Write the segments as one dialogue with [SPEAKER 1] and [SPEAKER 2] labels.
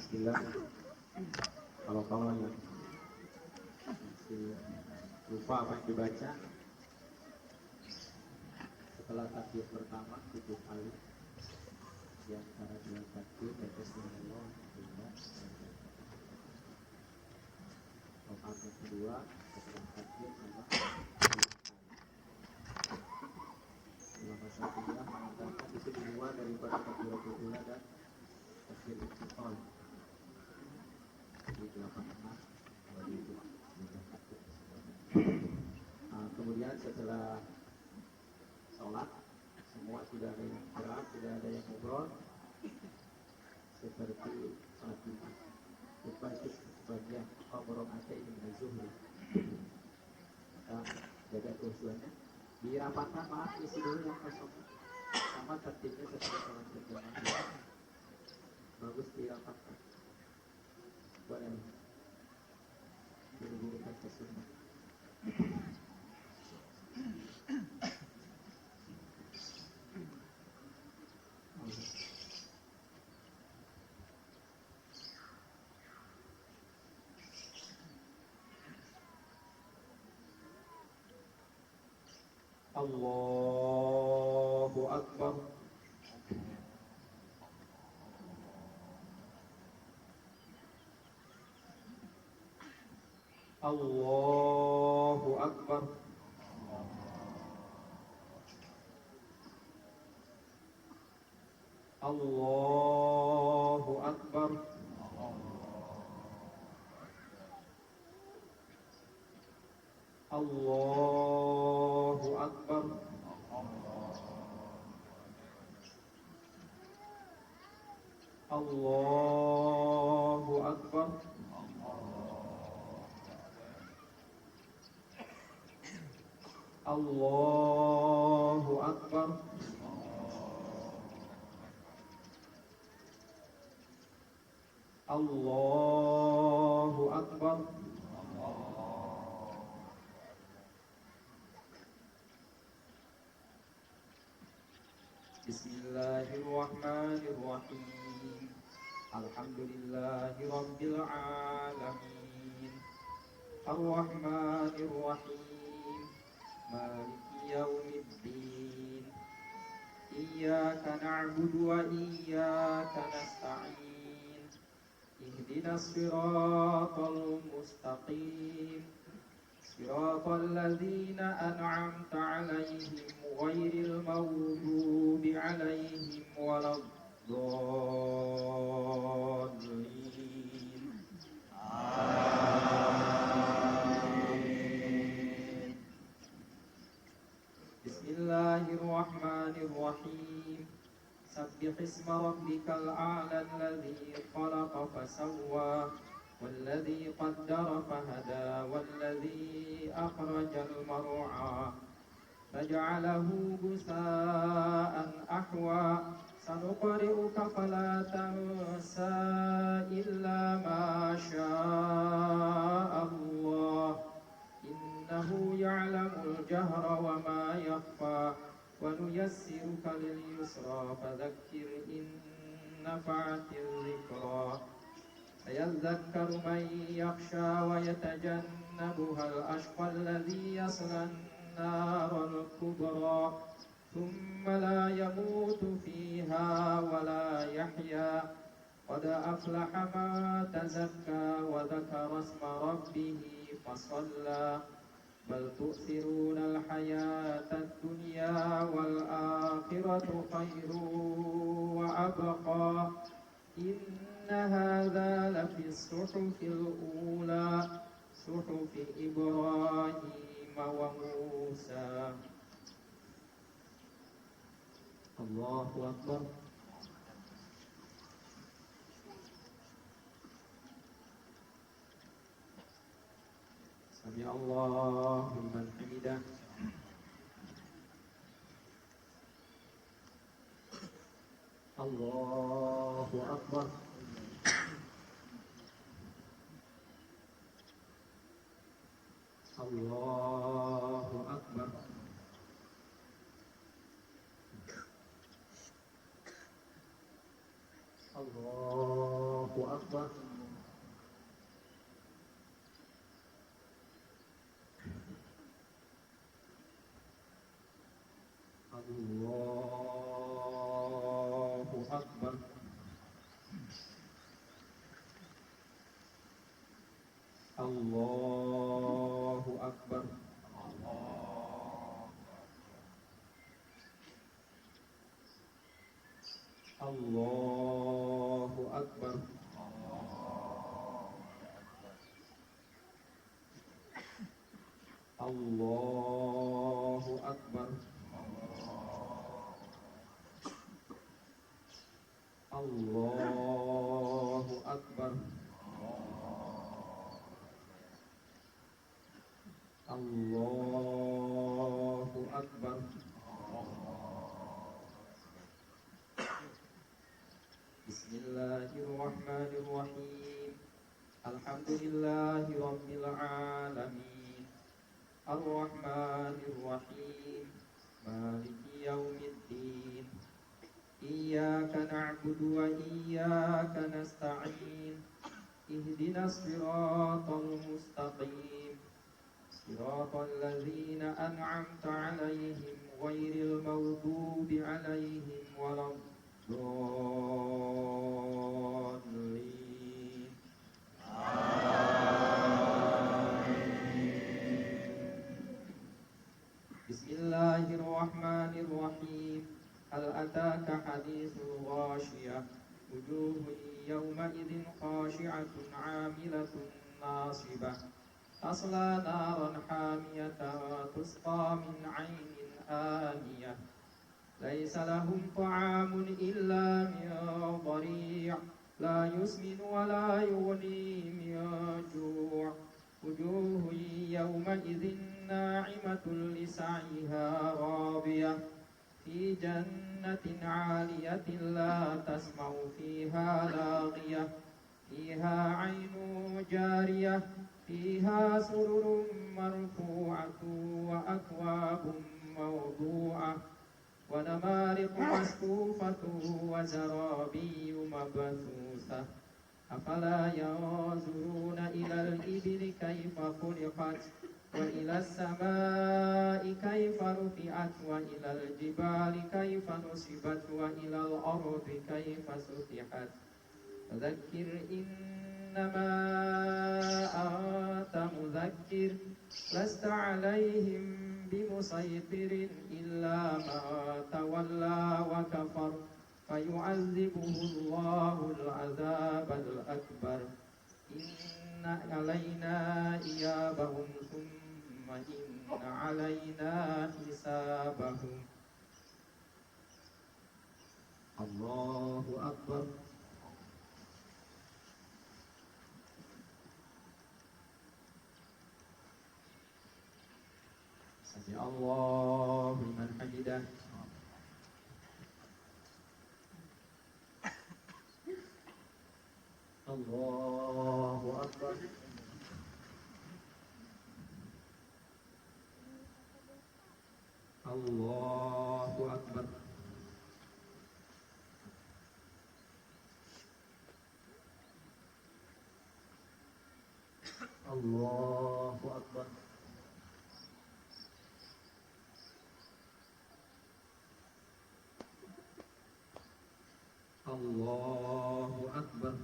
[SPEAKER 1] Bismillah. Kalau yang masih lupa apa yang dibaca, setelah takbir pertama 7 kali di antara 2 takbir dan Bismillah juga. Rakaat yang kedua setelah takbir sama 5 kali. Ulama Syafi'iyah mengatakan itu di luar daripada takbiratul ula dan takbir intiqal. Jadi 86 bagi itu. Kemudian setelah sholat semua sudah ada yang gerak, sudah ada yang ngobrol seperti sholat Jumat. Lupa itu sebagian ngobrol ada ini zuhur. Maka jaga kehusuannya. Dirapatkan maaf isi dulu yang kosong. Sama tertibnya setelah sholat berjamaah. Bagus dirapatkan. Boleh. Buru-buru baca sunnah. Allahu Akbar. Allahu Akbar. Allahu Akbar. Allahu Akbar. Allahu Akbar. Allahu Akbar. Allahu Akbar. Bismillahirrahmanirrahim. Alhamdulillahi Rabbil Alamin. Ar-Rahmanirrahim. Maliki Yawmiddin. Iyyaka na'budu wa iyyaka nasta'in. Ihdinas siratal mustaqim. Siratal ladzina an'amta 'alaihim ghairil maghdubi 'alaihim waladdallin. Amin. Bismillahirrahmanirrahim. Sabbih isma rabbikal a'la alladzi khalaqa fasawwa والذي قدر فهدى والذي أخرج المرعى فجعله غثاء أحوى سنقرئك فلا تنسى إلا ما شاء الله إنه يعلم الجهر وما يخفى ونيسرك لليسرى فذكر إن نفعت الذكرى سيذكر من يخشى ويتجنبها الأشقى الذي يصلى النار الكبرى ثم لا يموت فيها ولا يحيا قد أفلح من تزكى وذكر اسم ربه فصلى بل تؤثرون الحياة الدنيا والآخرة خير وأبقى إن هذا لفي الصحف الأولى صحف إبراهيم وموسى. الله أكبر. سمع الله لمن حمده. Allahu Akbar. Allahu Akbar. Allahu أكبر. الله أكبر. الله أكبر. الله أكبر. الله أكبر. الله أكبر. الله أكبر. بسم الله الرحمن الرحيم. الحمد لله رب العالمين الرحمن الرحيم مالك يوم الدين إياك نعبد وإياك نستعين اهدنا الصراط المستقيم صراط الذين أنعمت عليهم غير المغضوب عليهم ولا الضالين. بسم الله الرحمن الرحيم. هل أتاك حديث الغاشية وجوه يومئذ خاشعة عاملة ناصبة تصلى نارا حامية تسقى من عين آنية ليس لهم طعام إلا من ضريع لا يسمن ولا يغني من جوع وجوه يومئذ ناعمة لسعيها راضية في جنة عالية لا تسمع فيها لاغية فيها عين جارية فيها سرر مرفوعة وأكواب موضوعة ونمارق مصفوفة وزرابي مبثوثة أفلا ينظرون إلى الإبل كيف خلقت وإلى السماء كيف رفعت وإلى الجبال كيف نصبت وإلى الأرض كيف سطحت فذكر إنما أنت مذكر لست عليهم بمسيطر إلا من تولى وكفر فيعذبه الله العذاب الأكبر إن علينا إيابهم ثم إن علينا حسابهم. الله أكبر. سمع الله لمن حمده. الله أكبر. الله أكبر. الله أكبر. الله أكبر.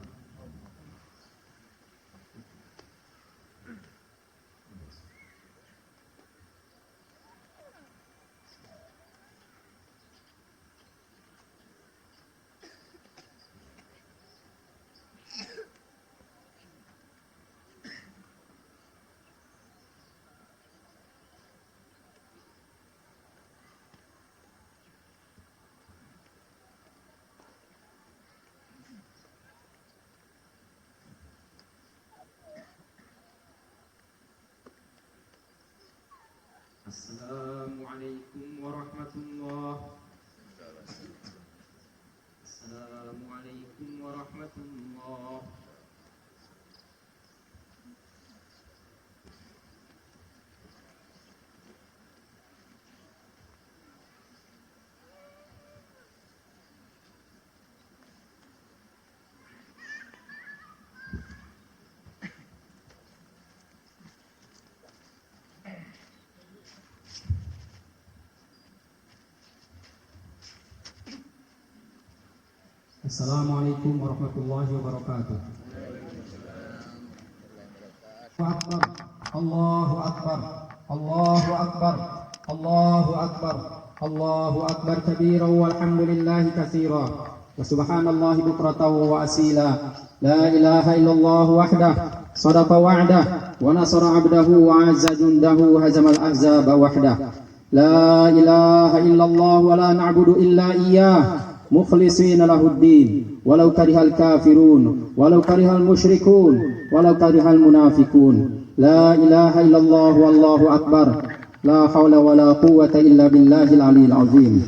[SPEAKER 1] Assalamualaikum warahmatullah. Assalamualaikum warahmatullah.
[SPEAKER 2] Assalamualaikum warahmatullahi wabarakatuh. Allahu Akbar, Allahu Akbar, Allahu Akbar, Allahu Akbar kabiran walhamdulillahi katsiran wa subhanallahi bukratan wa asila. La ilaha illallah wahdah sadaqa wa'dah wa nasara 'abdahu wa 'azza jundahu hazamal ahzaba wahdah. La ilaha illallah wa la na'budu illa iyyah mukhlisina lahuddin walau karihal kafirun walau karihal musyrikun walau karihal munafikun. La ilaha illallah wallahu akbar. La haula wala quwwata illa billahil aliyil azim.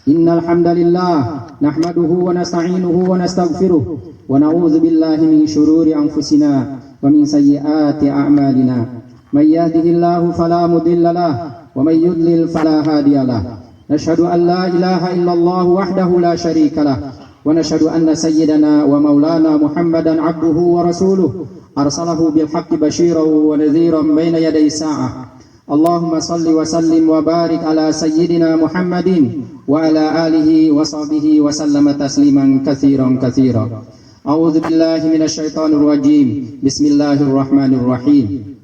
[SPEAKER 2] Innal hamdalillah nahmaduhu wa nasta'inuhu wa nastaghfiruh wa na'udzu billahi min shururi anfusina wa min sayyiati a'malina. May yahdihillahu fala mudilla lahu wa may yudlil fala hadiya lahu. Nashhadu an la ilaha illallah wahdahu la syarika lahu wa nashhadu anna sayyidana wa maulana Muhammadan abduhu wa rasuluh arsalahu bil haqqi basyiran wa nadhiran baina yaday sa'ah. Allahumma salli wa sallim wa barik ala sayyidina Muhammadin wa ala alihi wa sahbihi wa sallama tasliman katsiran katsiran. A'udzu billahi minasy syaithanir rajim. Bismillahirrahmanirrahim.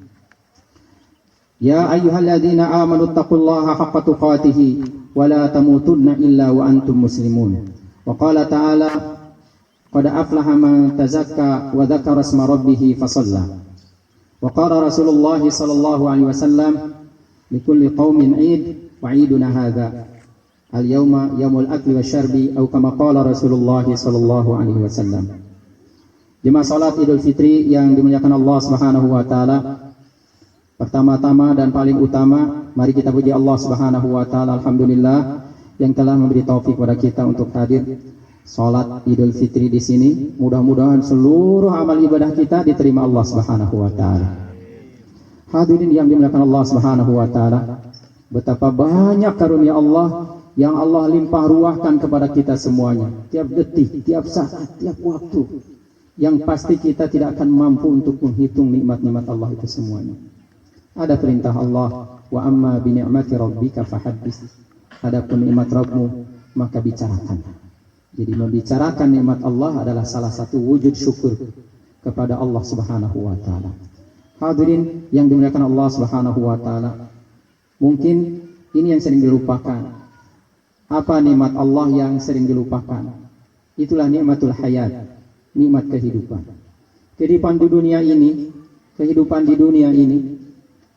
[SPEAKER 2] Ya ayyuhalladzina amanu taqullaha haqqa tuqatih wa la tamutunna illa wa antum muslimun. Wa qala ta'ala qad aflaha man tazakka wa dzakara isma rabbih fa shalla. Wa qala Rasulullah sallallahu alaihi wasallam likulli qaumin 'id wa 'iduna hadza al-yawma yaumul akli wasyarbi atau kama qala Rasulullah sallallahu alaihi wasallam. Jemaah salat Idul Fitri yang dimuliakan Allah Subhanahu wa taala, pertama-tama dan paling utama mari kita puji Allah Subhanahu wa taala, alhamdulillah yang telah memberi taufik kepada kita untuk hadir salat Idul Fitri di sini. Mudah-mudahan seluruh amal ibadah kita diterima Allah Subhanahu wa taala. Hadirin yang dimuliakan Allah Subhanahu wa taala, betapa banyak karunia Allah yang Allah limpah ruahkan kepada kita semuanya, tiap detik, tiap saat, tiap waktu, yang pasti kita tidak akan mampu untuk menghitung nikmat-nikmat Allah itu semuanya. Ada perintah Allah, wa amma bi ni'mati rabbika fahaddits. Adapun nikmat Rabbmu maka bicarakan. Jadi membicarakan nikmat Allah adalah salah satu wujud syukur kepada Allah Subhanahu wa taala. Hadirin yang dimuliakan Allah Subhanahu wa taala, mungkin ini yang sering dilupakan. Apa nikmat Allah yang sering dilupakan? Itulah nikmatul hayat, nikmat kehidupan. Kehidupan di dunia ini, kehidupan di dunia ini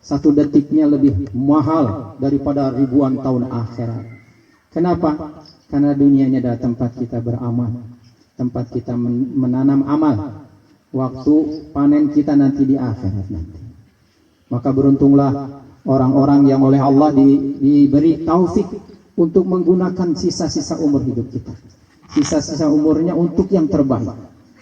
[SPEAKER 2] satu detiknya lebih mahal daripada ribuan tahun akhirat. Kenapa? Karena dunianya adalah tempat kita beramal, tempat kita menanam amal. Waktu panen kita nanti di akhirat nanti. Maka beruntunglah orang-orang yang oleh Allah diberi taufik untuk menggunakan sisa-sisa umur hidup kita. Sisa-sisa umurnya untuk yang terbaik.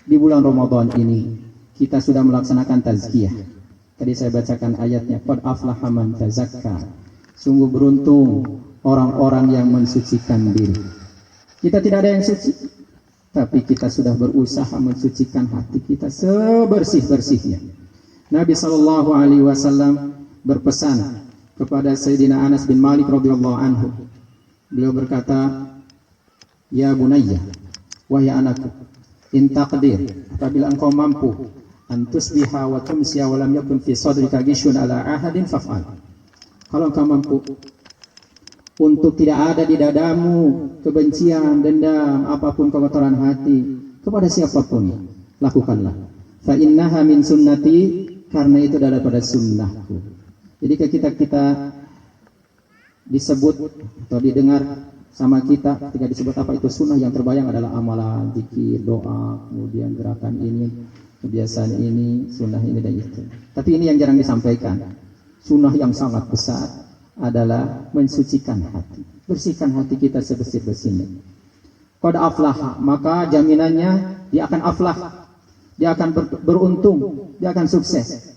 [SPEAKER 2] Di bulan Ramadan ini kita sudah melaksanakan tazkiyah. Tadi saya bacakan ayatnya, qad aflaha man tazakka. Sungguh beruntung orang-orang yang mensucikan diri. Kita tidak ada yang suci, tapi kita sudah berusaha mensucikan hati kita sebersih-bersihnya. Nabi sallallahu alaihi wasallam berpesan kepada Sayyidina Anas bin Malik radhiyallahu anhu. Beliau berkata, "Ya bunayya, wahai anakku, in taqdir, apabila engkau mampu antusbiha wa tumsiya wa lam yakun fi sadrika ghishun ala ahadin faf'al." Kalau engkau mampu untuk tidak ada di dadamu kebencian, dendam, apapun kotoran hati kepada siapapun, lakukanlah. Fa innaha min sunnati, karena itu daripada sunnahku. Jadi kita disebut atau didengar sama kita ketika disebut apa itu sunnah, yang terbayang adalah amalan, zikir, doa, kemudian gerakan ini, kebiasaan ini, sunnah ini dan itu. Tapi ini yang jarang disampaikan. Sunnah yang sangat besar adalah mensucikan hati, bersihkan hati kita sebersih-bersihnya. Qad aflaha, maka jaminannya dia akan aflah, dia akan beruntung, dia akan sukses.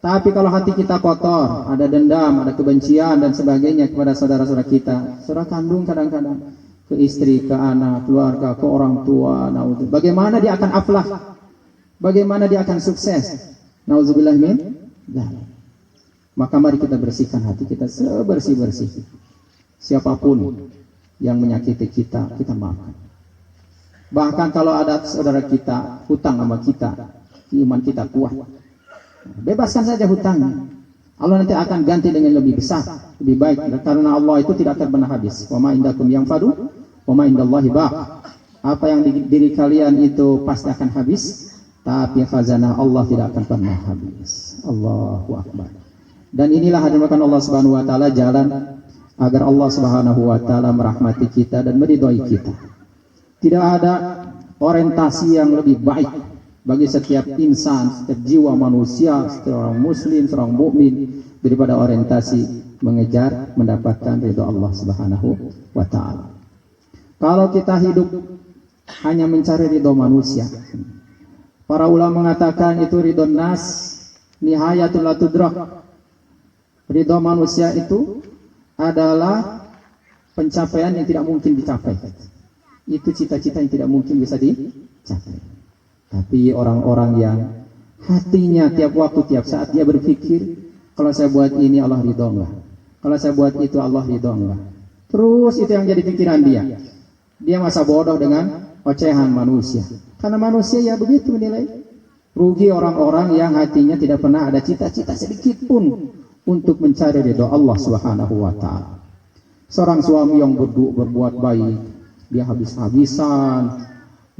[SPEAKER 2] Tapi kalau hati kita kotor, ada dendam, ada kebencian dan sebagainya kepada saudara-saudara kita, saudara kandung kadang-kadang, ke istri, ke anak, keluarga, ke orang tua, bagaimana dia akan aflah? Bagaimana dia akan sukses? Nauzubillah min dzalik. Maka mari kita bersihkan hati kita sebersih-bersih. Siapapun yang menyakiti kita, kita maafkan. Bahkan kalau ada saudara kita hutang sama kita, iman kita kuat, bebaskan saja hutangnya. Allah nanti akan ganti dengan lebih besar, lebih baik, karena Allah itu tidak akan pernah habis. Wa ma indakum yanfadu wa ma indallahi baq. Apa yang di diri kalian itu pasti akan habis, tapi khazanah Allah tidak akan pernah habis. Allahu akbar. Dan inilah hadirin Allah Subhanahu wa taala jalan agar Allah Subhanahu wa taala merahmati kita dan meridhai kita. Tidak ada orientasi yang lebih baik bagi setiap insan, setiap jiwa manusia, seorang muslim, seorang mukmin daripada orientasi mengejar mendapatkan ridha Allah Subhanahu wa taala. Kalau kita hidup hanya mencari ridha manusia, para ulama mengatakan itu ridha nas nihayatul la tudrak. Ridha manusia itu adalah pencapaian yang tidak mungkin dicapai. Itu cita-cita yang tidak mungkin bisa dicapai. Tapi orang-orang yang hatinya tiap waktu, tiap saat dia berpikir, kalau saya buat ini Allah ridho enggak? Kalau saya buat itu Allah ridho enggak? Terus itu yang jadi pikiran dia. Dia masa bodoh dengan ocehan manusia. Karena manusia ya begitu menilai. Rugi orang-orang yang hatinya tidak pernah ada cita-cita sedikit pun untuk mencari ridho Allah Subhanahu wa taala. Seorang suami yang berbuat baik, dia habis-habisan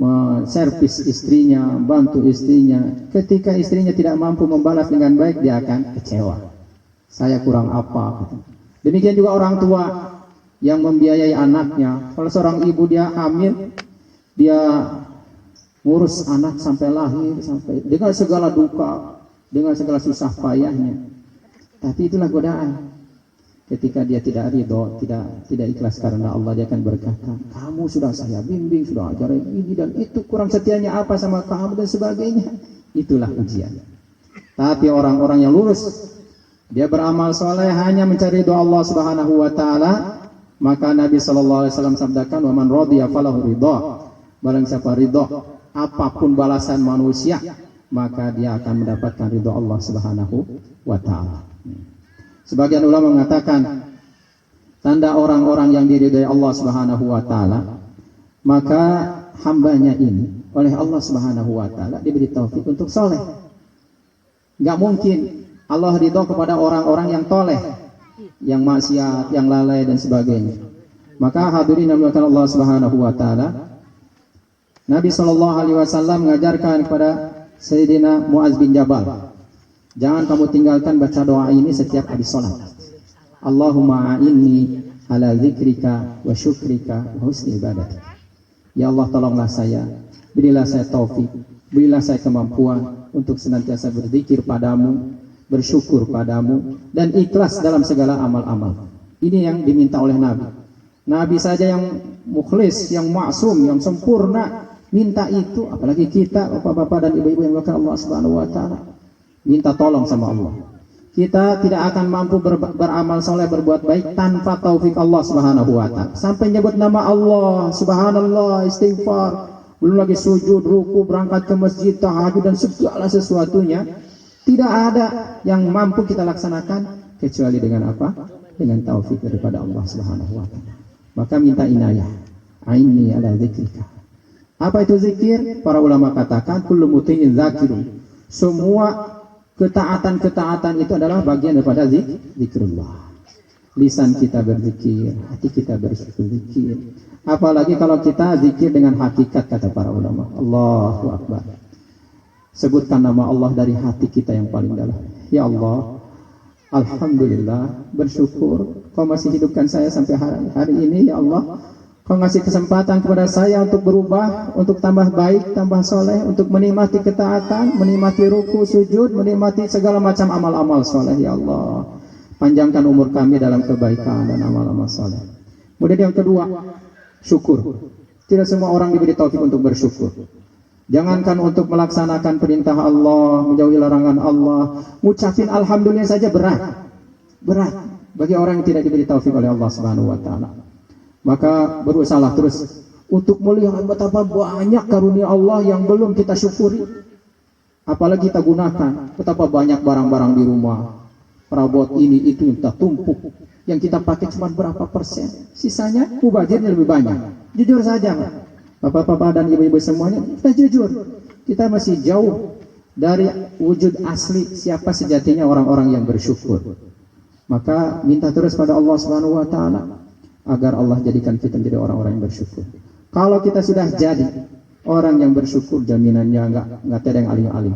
[SPEAKER 2] menservis istrinya, bantu istrinya. Ketika istrinya tidak mampu membalas dengan baik, dia akan kecewa. Saya kurang apa? Demikian juga orang tua yang membiayai anaknya. Kalau seorang ibu dia hamil, dia ngurus anak sampai lahir, sampai dengan segala duka, dengan segala susah payahnya. Tapi itulah godaan. Ketika dia tidak ridho, tidak ikhlas karena Allah, dia akan berkata, kamu sudah saya bimbing, sudah ajarin ini dan itu, kurang setianya apa sama kamu dan sebagainya. Itulah ujian. Tapi orang-orang yang lurus, dia beramal soleh hanya mencari ridho Allah Subhanahu wa taala, maka Nabi sallallahu alaihi wasallam sabdakan, "Wa man radiya falahu ridha." Barang siapa ridho apapun balasan manusia, maka dia akan mendapatkan ridho Allah Subhanahu wa taala. Sebagian ulama mengatakan tanda orang-orang yang diridhai Allah Subhanahu wa taala, maka hambanya ini oleh Allah Subhanahu wa taala diberi taufik untuk soleh. Enggak mungkin Allah ridho kepada orang-orang yang toleh, yang maksiat, yang lalai dan sebagainya. Maka hadirin yang dimuliakan Allah Subhanahu wa taala, Nabi sallallahu alaihi wasallam mengajarkan kepada Sayyidina Muaz bin Jabal, jangan kamu tinggalkan baca doa ini setiap habis sholat. Allahumma a'inni ala zikrika wa syukrika wa husni ibadatik. Ya Allah, tolonglah saya, berilah saya taufik, berilah saya kemampuan untuk senantiasa berzikir padamu, bersyukur padamu, dan ikhlas dalam segala amal-amal. Ini yang diminta oleh Nabi. Nabi saja yang mukhlis, yang maksum, yang sempurna minta itu, apalagi kita bapak-bapak dan ibu-ibu yang dimuliakan Allah Subhanahu wa taala. Minta tolong sama Allah. Kita tidak akan mampu beramal soleh, berbuat baik tanpa taufik Allah Subhanahu wa taala. Sampai nyebut nama Allah, subhanallah, istighfar, belum lagi sujud, ruku, berangkat ke masjid, tahajud dan segala sesuatunya, tidak ada yang mampu kita laksanakan kecuali dengan apa? Dengan taufik daripada Allah Subhanahu wa taala. Maka minta inayah. Aini ala zikrika. Apa itu zikir? Para ulama katakan kullu muti'in zakirun. Semua ketaatan-ketaatan itu adalah bagian daripada zikrullah. Lisan kita berzikir, hati kita berzikir. Apalagi kalau kita zikir dengan hakikat, kata para ulama. Allahu akbar. Sebutkan nama Allah dari hati kita yang paling dalam. Ya Allah, alhamdulillah, bersyukur Kau masih hidupkan saya sampai hari ini. Ya Allah, Kau ngasih kesempatan kepada saya untuk berubah, untuk tambah baik, tambah soleh, untuk menikmati ketaatan, menikmati ruku, sujud, menikmati segala macam amal-amal soleh. Ya Allah, panjangkan umur kami dalam kebaikan dan amal-amal soleh. Kemudian yang kedua, syukur. Tidak semua orang diberi taufik untuk bersyukur. Jangankan untuk melaksanakan perintah Allah, menjauhi larangan Allah, ngucapin alhamdulillah saja berat bagi orang yang tidak diberi taufik oleh Allah Subhanahu wa taala. Maka berusahalah terus untuk melihat betapa banyak karunia Allah yang belum kita syukuri. Apalagi kita gunakan, betapa banyak barang-barang di rumah, perabot ini itu yang kita tumpuk, yang kita pakai cuma berapa persen, sisanya mubazirnya lebih banyak. Jujur saja, Bapak-bapak dan ibu-ibu semuanya, kita jujur, kita masih jauh dari wujud asli siapa sejatinya orang-orang yang bersyukur. Maka minta terus pada Allah Subhanahu wa taala agar Allah jadikan kita menjadi orang-orang yang bersyukur. Kalau kita sudah jadi orang yang bersyukur, jaminannya enggak ada yang alim-alim.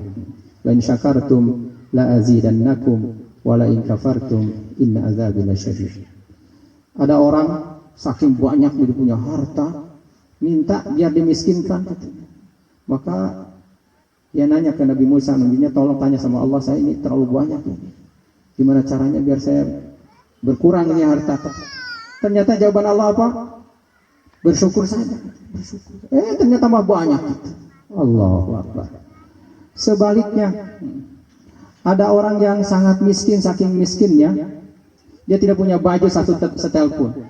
[SPEAKER 2] La in syakartum la azidannakum wa la in kafartum inna azabi lasyadid. Ada orang saking banyak dia punya harta, minta biar dimiskinkan katanya. Maka dia nanya ke Nabi Musa, nabinya tolong tanya sama Allah, saya ini terlalu banyak ini. Gimana caranya biar saya berkurang ini harta? Ternyata jawaban Allah apa? Bersyukur saja. Bersyukur. Ternyata tambah banyak gitu. Allahu Akbar. Sebaliknya, ada orang yang sangat miskin, saking miskinnya, dia tidak punya baju satu setel pun.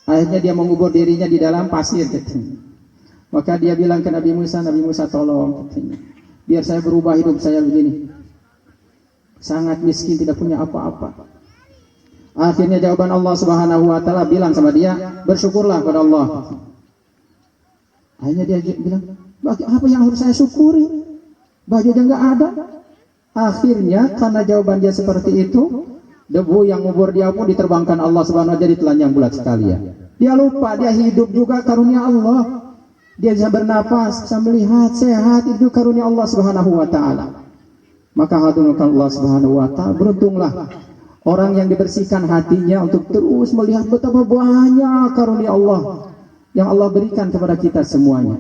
[SPEAKER 2] Akhirnya dia mengubur dirinya di dalam pasir katanya. Maka dia bilang ke Nabi Musa tolong katanya, biar saya berubah hidup saya begini. Sangat miskin, tidak punya apa-apa. Akhirnya jawaban Allah Subhanahu wa taala bilang sama dia, bersyukurlah pada Allah. Akhirnya dia bilang, apa yang harus saya syukuri? Bajunya enggak ada. Akhirnya karena jawaban dia seperti itu, debu yang ngubur dia pun diterbangkan Allah Subhanahu wa taala jadi telanjang bulat sekalian. Dia lupa, dia hidup juga karunia Allah. Dia bisa bernapas, bisa melihat, sehat, itu karunia Allah Subhanahu wa taala. Maka hadirin Allah Subhanahu wa taala, beruntunglah orang yang dibersihkan hatinya untuk terus melihat betapa banyak karunia Allah yang Allah berikan kepada kita semuanya.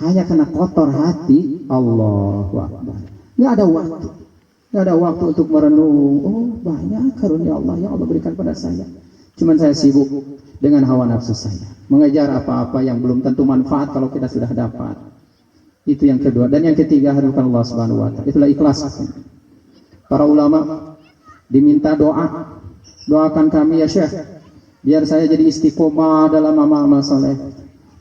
[SPEAKER 2] Hanya karena kotor hati, Allahu Akbar. Nggak ada waktu untuk merenung. Oh, banyak karunia Allah yang Allah berikan pada saya. Cuman saya sibuk dengan hawa nafsu saya, mengejar apa-apa yang belum tentu manfaat kalau kita sudah dapat. Itu yang kedua. Dan yang ketiga, hadirkan Allah Subhanahu wa taala. Itulah ikhlas. Para ulama diminta doa. Doakan kami ya Syekh, biar saya jadi istiqomah dalam amal-amal saleh,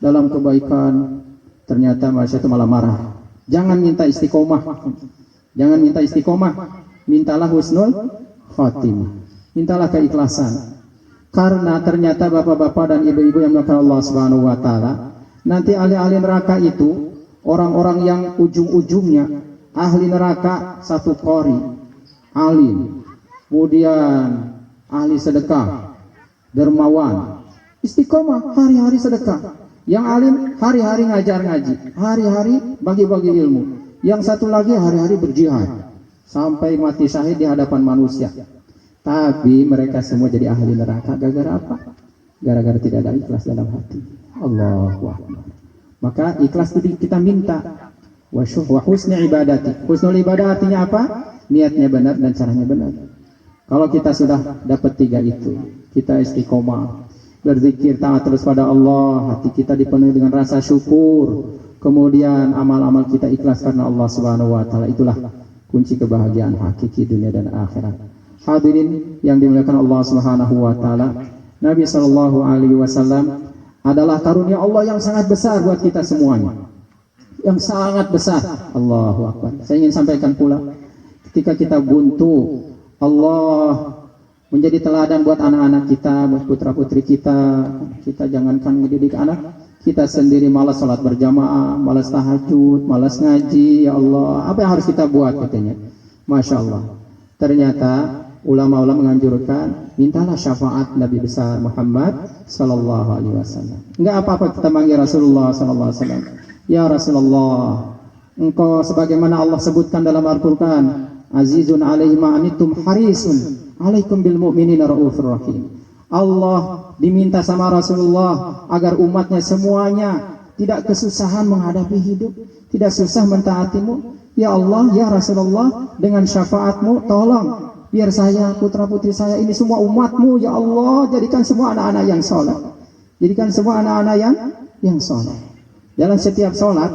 [SPEAKER 2] dalam kebaikan. Ternyata manusia itu malah marah. Jangan minta istiqomah. Jangan minta istiqomah. Mintalah husnul khatimah. Mintalah keikhlasan. Karena ternyata bapak-bapak dan ibu-ibu yang melakukan Allah Subhanahu wa taala, nanti ahli-ahli neraka itu orang-orang yang ujung-ujungnya ahli neraka satu qori, alim, kemudian ahli sedekah, dermawan, istiqomah hari-hari sedekah. Yang alim hari-hari ngajar ngaji, hari-hari bagi-bagi ilmu. Yang satu lagi hari-hari berjihad sampai mati syahid di hadapan manusia. Tapi mereka semua jadi ahli neraka gara-gara apa? Gara-gara tidak ada ikhlas dalam hati. Allahu Akbar. Maka ikhlas itu kita minta. Wa husni ibadati. Husnul ibadah artinya apa? Niatnya benar dan caranya benar. Kalau kita sudah dapat tiga itu, kita istiqomah, berzikir, taat terus pada Allah, hati kita dipenuhi dengan rasa syukur, kemudian amal-amal kita ikhlas karena Allah Subhanahu wa taala, itulah kunci kebahagiaan hakiki dunia dan akhirat. Hadirin yang dimuliakan Allah Subhanahu wa taala, Nabi sallallahu alaihi wasallam adalah karunia Allah yang sangat besar buat kita semuanya. Yang sangat besar. Allahu Akbar. Saya ingin sampaikan pula, ketika kita buntu, Allah menjadi teladan buat anak-anak kita, buat putra-putri kita. Kita jangankan mendidik anak, kita sendiri malas sholat berjamaah, malas tahajud, malas ngaji. Ya Allah, apa yang harus kita buat katanya? Masya Allah. Ternyata ulama-ulama menganjurkan, mintalah syafaat Nabi besar Muhammad sallallahu alaihi wasallam. Enggak apa-apa kita manggil Rasulullah sallallahu alaihi wasallam. Ya Rasulullah, engkau sebagaimana Allah sebutkan dalam Al-Qur'an, azizun alaihi ma anittum harisun alaikum bil mu'minina raufur rahim. Allah diminta sama Rasulullah agar umatnya semuanya tidak kesusahan menghadapi hidup, tidak susah mentaatimu. Ya Allah, ya Rasulullah, dengan syafaatmu tolong biar saya, putra-putri saya ini semua umatmu, ya Allah, jadikan semua anak-anak yang soleh. Jadikan semua anak-anak yang soleh. Dalam setiap sholat,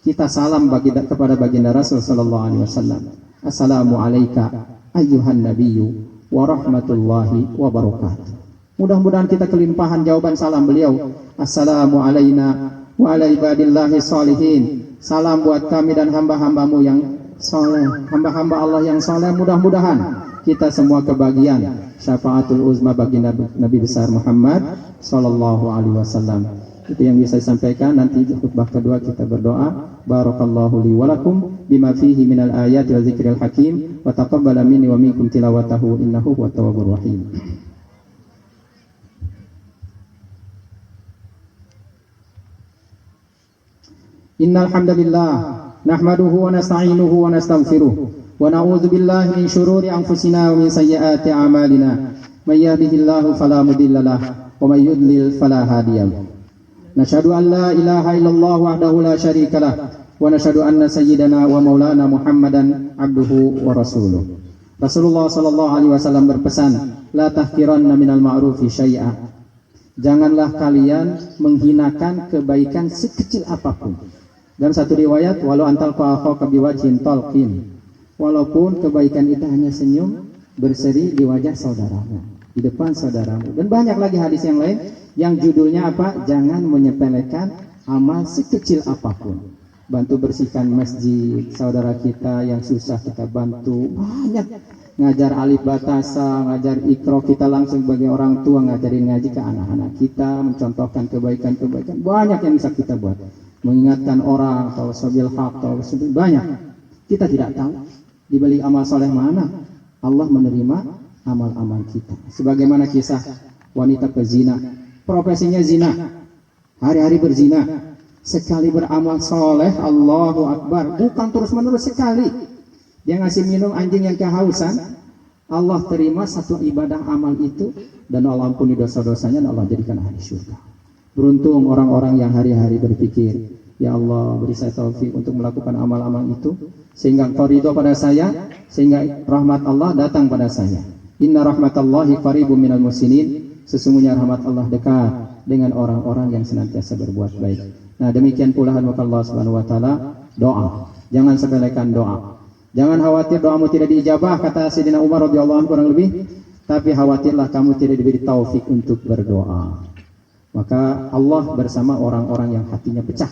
[SPEAKER 2] kita salam kepada baginda Rasul sallallahu alaihi wasallam. Assalamu alayka ayyuhan nabiyyu wa rahmatullahi wa barakatuh. Mudah-mudahan kita kelimpahan jawaban salam beliau. Assalamu alayna wa ala ibadillahi sholihin. Salam buat kami dan hamba-hambamu yang soleh, hamba-hamba Allah yang soleh. Mudah-mudahan kita semua kebagian syafaatul uzma bagi Nabi besar Muhammad sallallahu alaihi wasallam. itu yang bisa disampaikan. Nanti di khutbah kedua kita berdoa. Barakallahu li wa lakum bima fihi minal ayati wa dzikril hakim wa taqabbala minni wa minkum tilawatahu innahu huwat tawwabur rahim. Innal hamdalillah nahmaduhu wa nasta'inuhu wa nastaghfiruh wa na'udzu billahi min shururi anfusina wa min sayyiati a'malina. May yahdihillahu fala mudilla lahu wa may yudlil fala hadiya lahu. Nashhadu an la ilaha illallah wahdahu la syarika lah wa nashhadu anna sayyidana wa maulana Muhammadan abduhu wa rasuluh. Rasulullah sallallahu alaihi wasallam berpesan, la tahqiranna minal ma'rufi syai'a. Janganlah kalian menghinakan kebaikan sekecil apapun. Dalam satu riwayat, walau antal akhaka biwajhin talqin. Walaupun kebaikan itu hanya senyum berseri di wajah saudaramu, di depan saudaramu. Dan banyak lagi hadis yang lain yang judulnya apa? Jangan menyepelekan amal sekecil apapun. Bantu bersihkan masjid, saudara kita yang susah kita bantu. Banyak. Ngajar alif batasa, ngajar ikro, kita langsung sebagai orang tua ngajarin ngaji ke anak-anak kita, mencontohkan kebaikan-kebaikan. Banyak yang bisa kita buat. Mengingatkan orang, tawasabil haq, tawasabil banyak. Kita tidak tahu di balik amal soleh mana Allah menerima amal-amal kita. Sebagaimana kisah wanita pezina, profesinya zina, hari-hari berzina, sekali beramal soleh, Allahu Akbar, bukan terus-menerus, sekali dia ngasih minum anjing yang kehausan, Allah terima satu ibadah amal itu, dan Allah ampuni dosa-dosanya, dan Allah jadikan ahli surga. Beruntung orang-orang yang hari-hari berpikir, ya Allah beri saya taufik untuk melakukan amal-amal itu, sehingga Engkau ridho pada saya, sehingga rahmat Allah datang pada saya. Inna rahmatallahi qaribun minal muhsinin. Sesungguhnya rahmat Allah dekat dengan orang-orang yang senantiasa berbuat baik. Nah, demikian pula maka Allah Subhanahu wa taala, doa. Jangan sepelekan doa. Jangan khawatir doamu tidak diijabah, kata Sayyidina Umar radhiyallahu anhu kurang lebih, tapi khawatirlah kamu tidak diberi taufik untuk berdoa. Maka Allah bersama orang-orang yang hatinya pecah.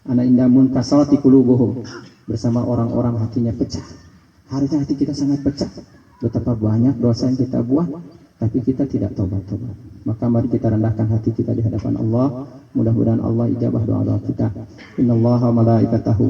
[SPEAKER 2] Ana indamun kasarati qulubuhum. Bersama orang-orang hatinya pecah. Harusnya hati kita sangat pecah. Betapa banyak dosa yang kita buat, tapi kita tidak tobat-tobat. Maka mari kita rendahkan hati kita di hadapan Allah. Mudah-mudahan Allah ijabah doa-doa kita. Innallaha wa malaikatahu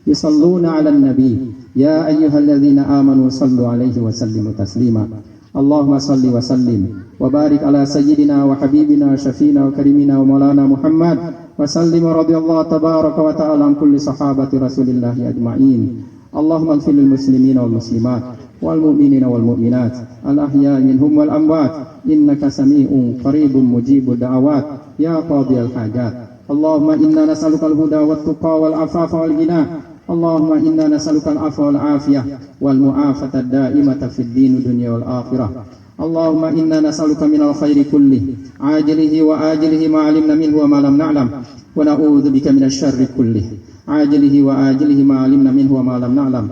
[SPEAKER 2] yusalluna 'alan nabi. Ya ayyuhalladzina amanu sallu 'alaihi wa sallimu taslima. Allahumma salli wa sallim wa barik ala sayyidina wa habibina syafina wa karimina wa maulana Muhammad wa sallim radhiyallahu tabaraka wa ta'ala an kulli sahabati rasulillahi ajma'in. Allahumma ighfir lil muslimina wal muslimat wal mu'minina wal mu'minat al ahya'i minhum wal amwat innaka sami'un qaribun mujibud da'awat ya qadiyal hajat. Allahumma inna nas'alukal huda wat tuqa wal afafa wal ghina. Allahumma inna nas'alukal afwa wal afiyah wal mu'afata ad-da'imata fid din dunya wal akhirah. Allahumma inna nas'aluka minal khairi kulli ajilihi wa ajilihi ma 'alimna minhu wa ma lam na'lam wa na'udzu bika minasy syarri kulli ajilihi wa ajilihi ma 'alimna minhu wa ma lam na'lam.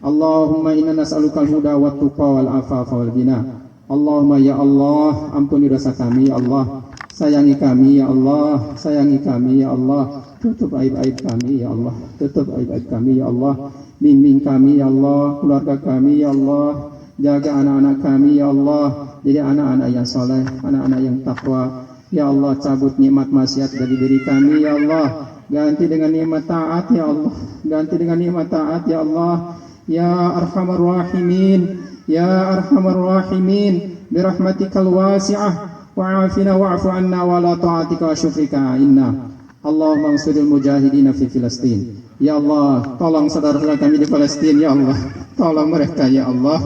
[SPEAKER 2] Allahumma inna nas'alukal huda wat tuqa wal afafa wal ghina. Allahumma ya Allah, ampuni dosa kami ya Allah. Sayangi kami ya Allah, sayangi kami ya Allah. Tutup aib-aib kami ya Allah, tutup aib-aib kami ya Allah. Bimbing kami ya Allah, keluarga kami ya Allah. Jaga anak-anak kami ya Allah, jadi anak-anak yang soleh, anak-anak yang takwa. Ya Allah, cabut nikmat maksiat dari diri kami ya Allah. Ganti dengan nikmat taat ya Allah, ganti dengan nikmat taat ya Allah. Ya arhamar rahimin, ya arhamar rahimin, birahmatikal wasi'ah wa'afina wa'fu anna wa la ta'atika wa syufrika inna. Allahumma ansuril mujahidina fi Filistin. Ya Allah, tolong saudara-saudara kami di Palestina ya Allah. Tolong mereka ya Allah.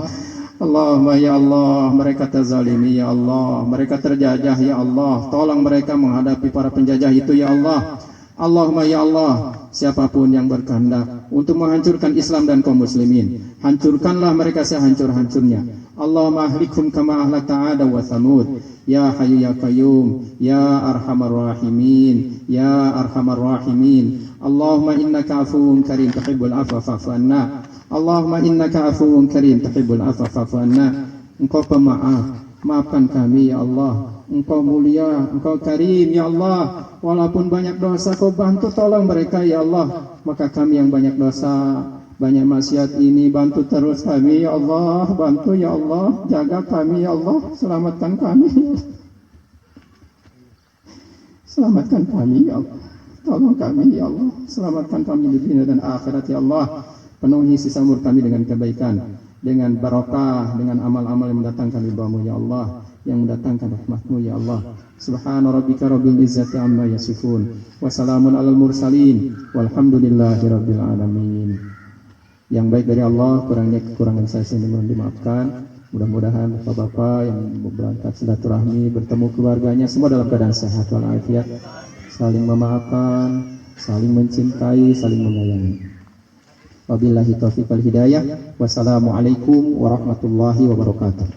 [SPEAKER 2] Allahumma ya Allah, mereka terzalimi ya Allah, mereka terjajah ya Allah. Tolong mereka menghadapi para penjajah itu ya Allah. Allahumma ya Allah, siapapun yang berkehendak untuk menghancurkan Islam dan kaum muslimin, hancurkanlah mereka sehancur-hancurnya. Allahumma ahlikhum kama ahlakta 'ada wa thamud. Ya Hayyu ya Qayyum, ya Arhamar Rahimin, ya Arhamar Rahimin. Allahumma innaka afuwun karim tuhibbul afwa fa'fu anna. Allahumma innaka afuwun karim tuhibbul afwa fa'fu anna. Engkau pemaaf, maafkan kami ya Allah. Engkau mulia, Engkau karim ya Allah. Walaupun banyak dosa, Kau bantu tolong mereka ya Allah. Maka kami yang banyak dosa, banyak maksiat ini, bantu terus kami ya Allah. Bantu ya Allah, jaga kami ya Allah, selamatkan kami. Selamatkan kami ya Allah. Tolong kami ya Allah. Selamatkan kami di dunia dan akhirat ya Allah. Penuhi sisa umur kami dengan kebaikan, dengan barokah, dengan amal-amal yang mendatangkan ridha-Mu ya Allah, yang mendatangkan rahmat-Mu ya Allah. Subhana rabbika rabbil izzati amma yasifun. Wa salamun alal mursalin. Walhamdulillahi rabbil alamin. Yang baik dari Allah, kurangnya kekurangan saya sini mohon dimaafkan. Mudah-mudahan bapak-bapak yang berangkat silaturahmi bertemu keluarganya semua dalam keadaan sehat walafiat, saling memaafkan, saling mencintai, saling menyayangi. Wabillahi taufiq wal hidayah. Wassalamualaikum warahmatullahi wabarakatuh.